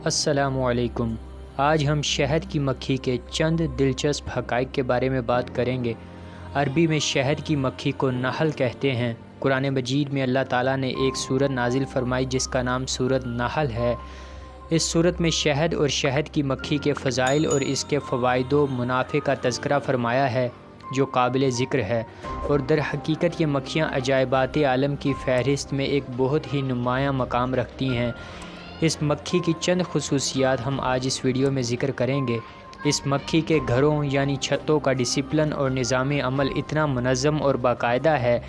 السلام علیکم۔ آج ہم شہد کی مکھی کے چند دلچسپ حقائق کے بارے میں بات کریں گے۔ عربی میں شہد کی مکھی کو نحل کہتے ہیں۔ قرآن مجید میں اللہ تعالیٰ نے ایک سورت نازل فرمائی جس کا نام سورت نحل ہے۔ اس سورت میں شہد اور شہد کی مکھی کے فضائل اور اس کے فوائد و منافع کا تذکرہ فرمایا ہے جو قابل ذکر ہے، اور در حقیقت یہ مکھیاں عجائبات عالم کی فہرست میں ایک بہت ہی نمایاں مقام رکھتی ہیں۔ اس مکھی کی چند خصوصیات ہم آج اس ویڈیو میں ذکر کریں گے۔ اس مکھی کے گھروں یعنی چھتوں کا ڈسپلن اور نظام عمل اتنا منظم اور باقاعدہ ہے،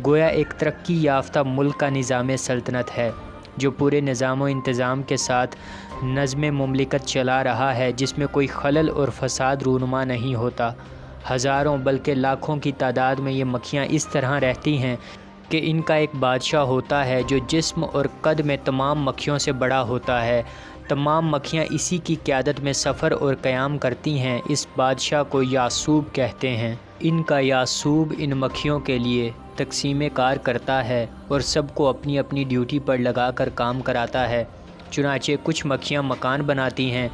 گویا ایک ترقی یافتہ ملک کا نظام سلطنت ہے جو پورے نظام و انتظام کے ساتھ نظم مملکت چلا رہا ہے، جس میں کوئی خلل اور فساد رونما نہیں ہوتا۔ ہزاروں بلکہ لاکھوں کی تعداد میں یہ مکھیاں اس طرح رہتی ہیں کہ ان کا ایک بادشاہ ہوتا ہے جو جسم اور قد میں تمام مکھیوں سے بڑا ہوتا ہے۔ تمام مکھیاں اسی کی قیادت میں سفر اور قیام کرتی ہیں۔ اس بادشاہ کو یاسوب کہتے ہیں۔ ان کا یاسوب ان مکھیوں کے لیے تقسیم کار کرتا ہے اور سب کو اپنی اپنی ڈیوٹی پر لگا کر کام کراتا ہے۔ چنانچہ کچھ مکھیاں مکان بناتی ہیں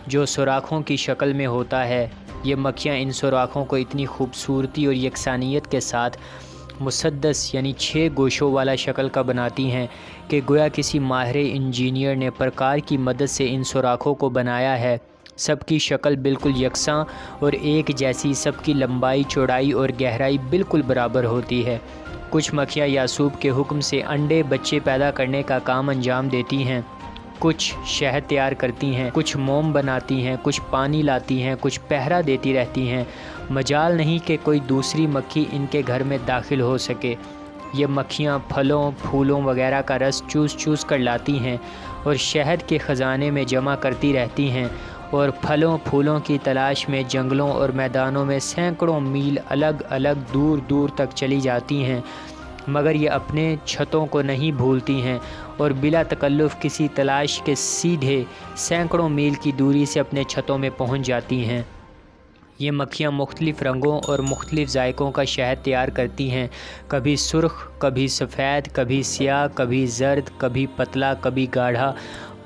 جو سوراخوں کی شکل میں ہوتا ہے۔ یہ مکھیاں ان سوراخوں کو اتنی خوبصورتی اور یکسانیت کے ساتھ مسدس یعنی 6 گوشوں والا شکل کا بناتی ہیں کہ گویا کسی ماہر انجینئر نے پرکار کی مدد سے ان سوراخوں کو بنایا ہے۔ سب کی شکل بالکل یکساں اور ایک جیسی، سب کی لمبائی، چوڑائی اور گہرائی بالکل برابر ہوتی ہے۔ کچھ مکھیاں یاسوب کے حکم سے انڈے بچے پیدا کرنے کا کام انجام دیتی ہیں، کچھ شہد تیار کرتی ہیں، کچھ موم بناتی ہیں، کچھ پانی لاتی ہیں، کچھ پہرا دیتی رہتی ہیں۔ مجال نہیں کہ کوئی دوسری مکھی ان کے گھر میں داخل ہو سکے۔ یہ مکھیاں پھلوں، پھولوں وغیرہ کا رس چوس چوس کر لاتی ہیں اور شہد کے خزانے میں جمع کرتی رہتی ہیں، اور پھلوں پھولوں کی تلاش میں جنگلوں اور میدانوں میں سینکڑوں میل الگ الگ دور دور تک چلی جاتی ہیں، مگر یہ اپنے چھتوں کو نہیں بھولتی ہیں اور بلا تکلف کسی تلاش کے سیدھے سینکڑوں میل کی دوری سے اپنے چھتوں میں پہنچ جاتی ہیں۔ یہ مکھیاں مختلف رنگوں اور مختلف ذائقوں کا شہد تیار کرتی ہیں، کبھی سرخ، کبھی سفید، کبھی سیاہ، کبھی زرد، کبھی پتلا، کبھی گاڑھا۔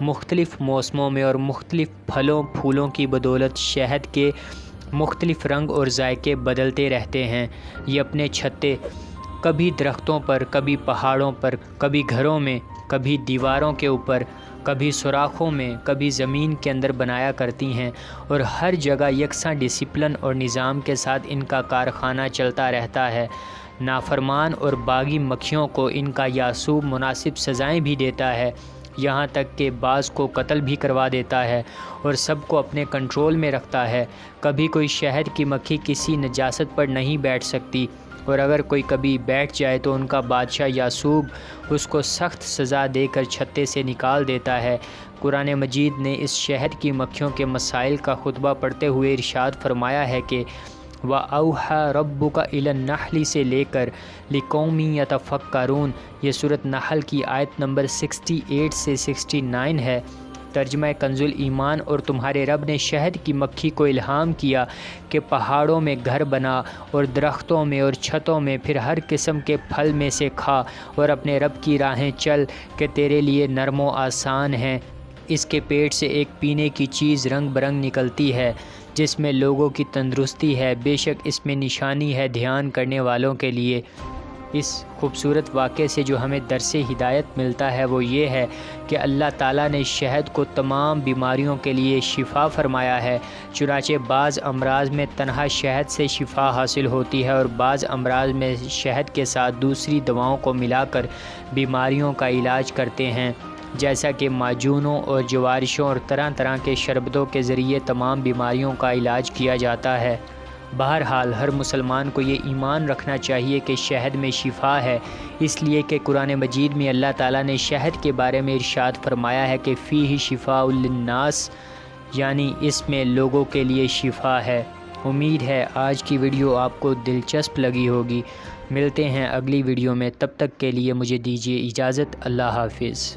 مختلف موسموں میں اور مختلف پھلوں پھولوں کی بدولت شہد کے مختلف رنگ اور ذائقے بدلتے رہتے ہیں۔ یہ اپنے چھتے کبھی درختوں پر، کبھی پہاڑوں پر، کبھی گھروں میں، کبھی دیواروں کے اوپر، کبھی سوراخوں میں، کبھی زمین کے اندر بنایا کرتی ہیں، اور ہر جگہ یکساں ڈسپلن اور نظام کے ساتھ ان کا کارخانہ چلتا رہتا ہے۔ نافرمان اور باغی مکھیوں کو ان کا یاسوب مناسب سزائیں بھی دیتا ہے، یہاں تک کہ بعض کو قتل بھی کروا دیتا ہے اور سب کو اپنے کنٹرول میں رکھتا ہے۔ کبھی کوئی شہد کی مکھی کسی نجاست پر نہیں بیٹھ سکتی، اور اگر کوئی کبھی بیٹھ جائے تو ان کا بادشاہ یاسوب اس کو سخت سزا دے کر چھتے سے نکال دیتا ہے۔ قرآن مجید نے اس شہد کی مکھیوں کے مسائل کا خطبہ پڑھتے ہوئے ارشاد فرمایا ہے کہ وَأَوْحَىٰ رَبُّكَ إِلَى النَّحْلِ سے لے کر لِقَوْمٍ يَتَفَكَّرُونَ، یہ سورۃ نحل کی آیت نمبر 68 سے 69 ہے۔ ترجمہ کنز الایمان: اور تمہارے رب نے شہد کی مکھی کو الہام کیا کہ پہاڑوں میں گھر بنا اور درختوں میں اور چھتوں میں، پھر ہر قسم کے پھل میں سے کھا اور اپنے رب کی راہیں چل کہ تیرے لیے نرم و آسان ہیں۔ اس کے پیٹ سے ایک پینے کی چیز رنگ برنگ نکلتی ہے جس میں لوگوں کی تندرستی ہے، بے شک اس میں نشانی ہے دھیان کرنے والوں کے لیے۔ اس خوبصورت واقعے سے جو ہمیں درس ہدایت ملتا ہے وہ یہ ہے کہ اللہ تعالیٰ نے شہد کو تمام بیماریوں کے لیے شفا فرمایا ہے، چنانچہ بعض امراض میں تنہا شہد سے شفا حاصل ہوتی ہے اور بعض امراض میں شہد کے ساتھ دوسری دواؤں کو ملا کر بیماریوں کا علاج کرتے ہیں، جیسا کہ معجونوں اور جوارشوں اور طرح طرح کے شربتوں کے ذریعے تمام بیماریوں کا علاج کیا جاتا ہے۔ بہرحال ہر مسلمان کو یہ ایمان رکھنا چاہیے کہ شہد میں شفا ہے، اس لیے کہ قرآن مجید میں اللہ تعالیٰ نے شہد کے بارے میں ارشاد فرمایا ہے کہ فیہ شفاء للناس، یعنی اس میں لوگوں کے لیے شفا ہے۔ امید ہے آج کی ویڈیو آپ کو دلچسپ لگی ہوگی۔ ملتے ہیں اگلی ویڈیو میں، تب تک کے لیے مجھے دیجیے اجازت۔ اللہ حافظ۔